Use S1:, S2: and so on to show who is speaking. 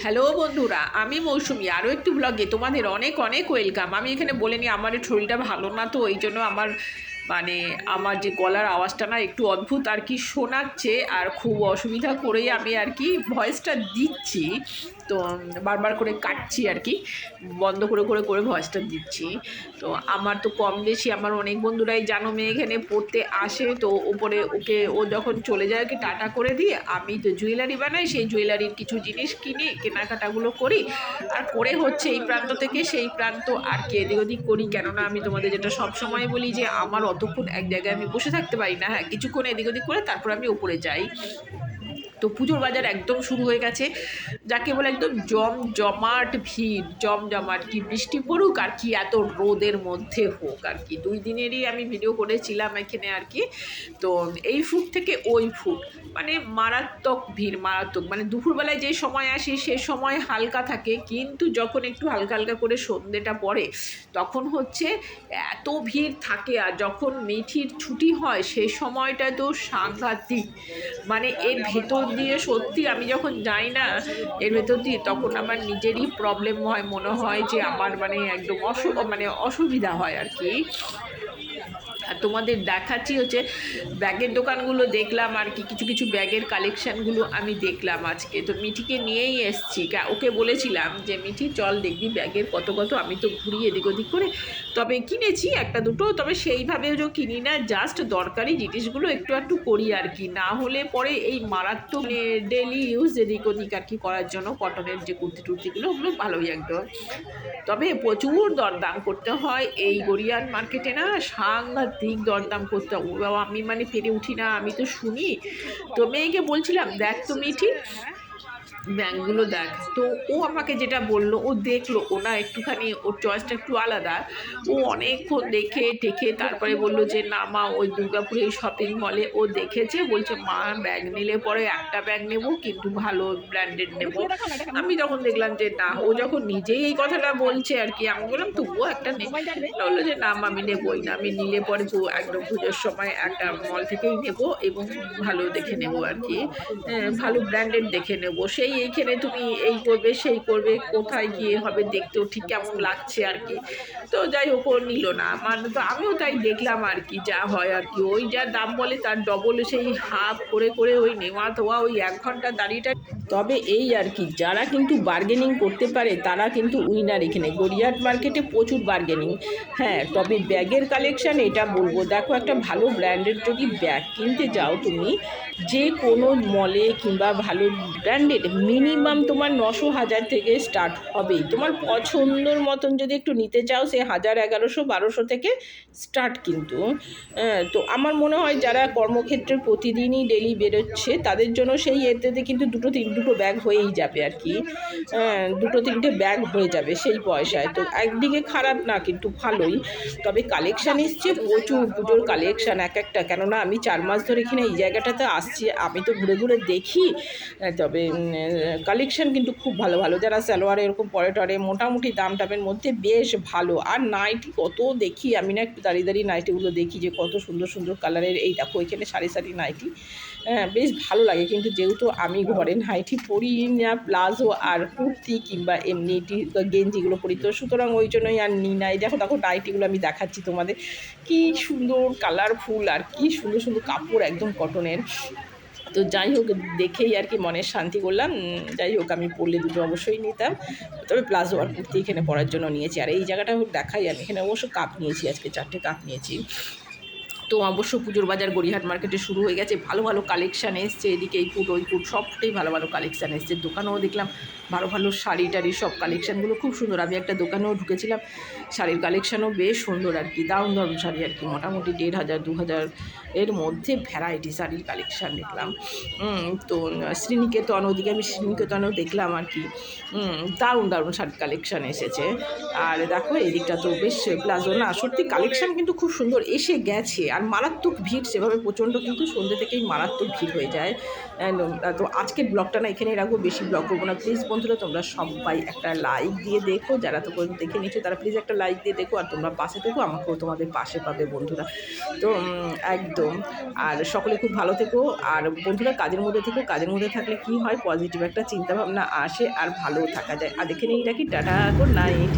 S1: Hello বন্ধুরা, আমি মৌসুমি আরও একটি ব্লগে তোমাদের অনেক অনেক ওয়েলকাম। আমি এখানে বলে নিই, আমার শরীরটা ভালো না, তো এই জন্য মানে আমার যে গলার আওয়াজটা না একটু অদ্ভুত আর কি শোনাচ্ছে, আর খুব অসুবিধা করেই আমি আর কি ভয়েসটা দিচ্ছি। তো বারবার করে কাটছি আর কি, বন্ধ করে করে করে ভয়েসটা দিচ্ছি। তো আমার তো কম বেশি আমার অনেক বন্ধুরাই জানো মেয়ে এখানে পড়তে আসে, তো ওপরে ওকে ও যখন চলে যায় ওকে টাটা করে দিয়ে আমি তো জুয়েলারি বানাই, সেই জুয়েলারির কিছু জিনিস কিনি, কেনাকাটাগুলো করি, আর করে হচ্ছে এই প্রান্ত থেকে সেই প্রান্ত আর কি এদিক ওদিক করি। কেননা আমি তোমাদের যেটা সব সময় বলি যে আমার অতক্ষণ এক জায়গায় আমি বসে থাকতে পারি না। হ্যাঁ, কিছুক্ষণ এদিক ওদিক করে তারপর আমি উপরে যাই। তো পুজোর বাজার একদম শুরু হয়ে গেছে, যাকে বলে একদম জমজমাট ভিড়, জমজমাট। কি বৃষ্টি পড়ুক আর কি এত রোদের মধ্যে হোক আর কি, 2 দিনেরই আমি ভিডিও করেছিলাম এখানে আর কি। তো এই ফুট থেকে ওই ফুট, মানে মারাত্মক ভিড়, মারাত্মক। মানে দুপুরবেলায় যে সময় আসি সে সময় হালকা থাকে, কিন্তু যখন একটু হালকা হালকা করে সন্ধ্যেটা পড়ে তখন হচ্ছে এত ভিড় থাকে। আর যখন মিঠির ছুটি হয় সে সময়টা তো সাংঘাতিক। মানে এর ভেতর দিয়ে সত্যি আমি যখন যাই না এর ভেতর দিয়ে, তখন আমার নিজেরই প্রবলেম হয়, মনে হয় যে আমার মানে একদম মানে অসুবিধা হয় আর কি। আর তোমাদের দেখাচ্ছি হচ্ছে ব্যাগের দোকানগুলো দেখলাম আর কি, কিছু কিছু ব্যাগের কালেকশানগুলো আমি দেখলাম আজকে। তো মিঠিকে নিয়েই এসছি, ওকে বলেছিলাম যে মিঠি চল দেখবি ব্যাগের কত কত। আমি তো ঘুরি এদিক ওদিক করে, তবে কিনেছি একটা দুটো, তবে সেইভাবেও যে কিনি না, জাস্ট দরকারি জিনিসগুলো একটু একটু করি আর কি। না হলে পরে এই মারাত্মক ডেলি ইউজ এদিক ওদিক আর কি করার জন্য কটনের যে কুর্তি টুর্তিগুলো ওগুলো ভালোই একদম। তবে প্রচুর দরদাম করতে হয় এই গড়িয়ার মার্কেটে না, সাংঘাতিক দরদাম করতে হয়। ও বাবা, আমি মানে পেরে উঠি না, আমি তো শুনি। তো মেয়েকে বলছিলাম দেখ তো মিঠি ব্যাগগুলো দেখ। তো ও আমাকে যেটা বললো, ও দেখলো, ও না একটুখানি ওর চয়েসটা একটু আলাদা। ও অনেকক্ষণ দেখে টেখে তারপরে বললো যে না মা, ওই দুর্গাপুরে শপিং মলে ও দেখেছে, বলছে মা ব্যাগ নিলে পরে একটা ব্যাগ নেবো কিন্তু ভালো ব্র্যান্ডেড নেবো। আমি তখন দেখলাম যে না, ও যখন নিজেই এই কথাটা বলছে আর কি, আমি বললাম তবুও একটা নে। বললো যে না মা, আমি নেবোই না, আমি নিলে পরে একদম পুজোর সময় একটা মল থেকেই নেবো এবং ভালো দেখে নেবো আর কি। ভালো ব্র্যান্ডেড দেখে নেবো। সেই এইখানে তুমি এই করবে সেই করবে, কোথায় গিয়ে হবে দেখতেও ঠিক কেমন লাগছে আর কি। তো যাই হোক, ও নিল না। মানে তো আমিও তাই দেখলাম আর কি, যা হয় আর কি, ওই যা দাম বলে তার ডবল সেই হাফ করে করে ওই নেওয়া ধোয়া, ওই 1 ঘন্টা দাঁড়িয়েটা। তবে এই আর কি, যারা কিন্তু বার্গেনিং করতে পারে তারা কিন্তু উইনার এখানে। গড়িয়াহাট মার্কেটে প্রচুর বার্গেনিং। হ্যাঁ, তবে ব্যাগের কালেকশান এটা বলবো, দেখো একটা ভালো ব্র্যান্ডের যদি ব্যাগ কিনতে যাও তুমি যে কোনো মলে কিংবা ভালো ব্র্যান্ডেড, মিনিমাম তোমার 900-1000 থেকে স্টার্ট হবেই। তোমার পছন্দর মতন যদি একটু নিতে চাও সে 1000, 1100, 1200 থেকে স্টার্ট কিন্তু। তো আমার মনে হয় যারা কর্মক্ষেত্রে প্রতিদিনই ডেলি বেরোচ্ছে তাদের জন্য সেই এতে কিন্তু দুটো ব্যাগ হয়েই যাবে আর কি। 2-3টে ব্যাগ হয়ে যাবে সেই পয়সায়। তো একদিকে খারাপ না, কিন্তু ভালোই। তবে কালেকশান এসছে প্রচুর, পুজোর কালেকশান এক একটা। কেননা আমি 4 মাস ধরে এখানে এই জায়গাটাতে আসছি, আমি তো ঘুরে ঘুরে দেখি। তবে কালেকশান কিন্তু খুব ভালো ভালো। যারা সালোয়ারে এরকম পরে টরে মোটামুটি দাম টামের মধ্যে বেশ ভালো। আর নাইটি কত দেখি আমি না, একটু দাঁড়িয়ে দাঁড়িয়ে নাইটিগুলো দেখি যে কত সুন্দর সুন্দর কালারের। এই দেখো এখানে সারি সারি নাইটি, বেশ ভালো লাগে। কিন্তু যেহেতু আমি ঘরে নাইটি পরি না, প্লাজো আর কুর্তি কিংবা এমনি গেঞ্জিগুলো পরি, তো সুতরাং ওই জন্যই আর নিই নাই। দেখো দেখো নাইটিগুলো আমি দেখাচ্ছি তোমাদের, কি সুন্দর কালারফুল আর কি সুন্দর সুন্দর কাপড়, একদম কটনের। তো যাই হোক, দেখেই আর কি মনের শান্তি করলাম। যাই হোক, আমি পরলে দুটো অবশ্যই নিতাম, তবে প্লাজো আর কুর্তি এখানে পরার জন্য নিয়েছি। আর এই জায়গাটা দেখাই, আমি এখানে অবশ্য কাপ নিয়েছি, আজকে 4টে কাপ নিয়েছি। তো অবশ্য পুজোর বাজার গড়িয়াহাট মার্কেটে শুরু হয়ে গেছে, ভালো ভালো কালেকশান এসছে। এদিকে এই ফুট ওই ফুট সবটাই ভালো ভালো কালেকশান এসছে। দোকানেও দেখলাম ভালো ভালো শাড়ি টাড়ি, সব কালেকশানগুলো খুব সুন্দর। আমি একটা দোকানেও ঢুকেছিলাম, শাড়ির কালেকশানও বেশ সুন্দর আর কি, দারুণ দারুণ শাড়ি আর কি। মোটামুটি 1500, 2000 এর মধ্যে ভ্যারাইটি শাড়ির কালেকশান দেখলাম। তো শ্রীনিকেতন, ওদিকে আমি শ্রীনিকেতনেও দেখলাম আর কি, দারুণ দারুণ শাড়ির কালেকশান এসেছে। আর দেখো এদিকটা তো বেশ প্লাজো, না সত্যি কালেকশান কিন্তু খুব সুন্দর এসে গেছে। আর মারাত্মক ভিড় সেভাবে প্রচণ্ড, কিন্তু সন্ধ্যে থেকেই মারাত্মক ভিড় হয়ে যায়। তো আজকের ব্লগটা না এখানেই রাখবো, বেশি ব্লগ করবো না। প্লিজ বন্ধুরা তোমরা সবাই একটা লাইক দিয়ে দেখো, যারা তো দেখে নিচ্ছ তারা প্লিজ একটা লাইক দিয়ে দেখো। আর তোমরা পাশে থেকো, আমাকেও তোমাদের পাশে পাবে বন্ধুরা। তো একদম
S2: তো আর সকলে খুব ভালো থেকো, আর বন্ধুরা কাজের মধ্যে থেকো। কাজের মধ্যে থাকলে কি হয়, পজিটিভ একটা চিন্তাভাবনা আসে আর ভালো থাকা যায়। আর দেখে নিই রাখি, টাটা, গুড নাইট।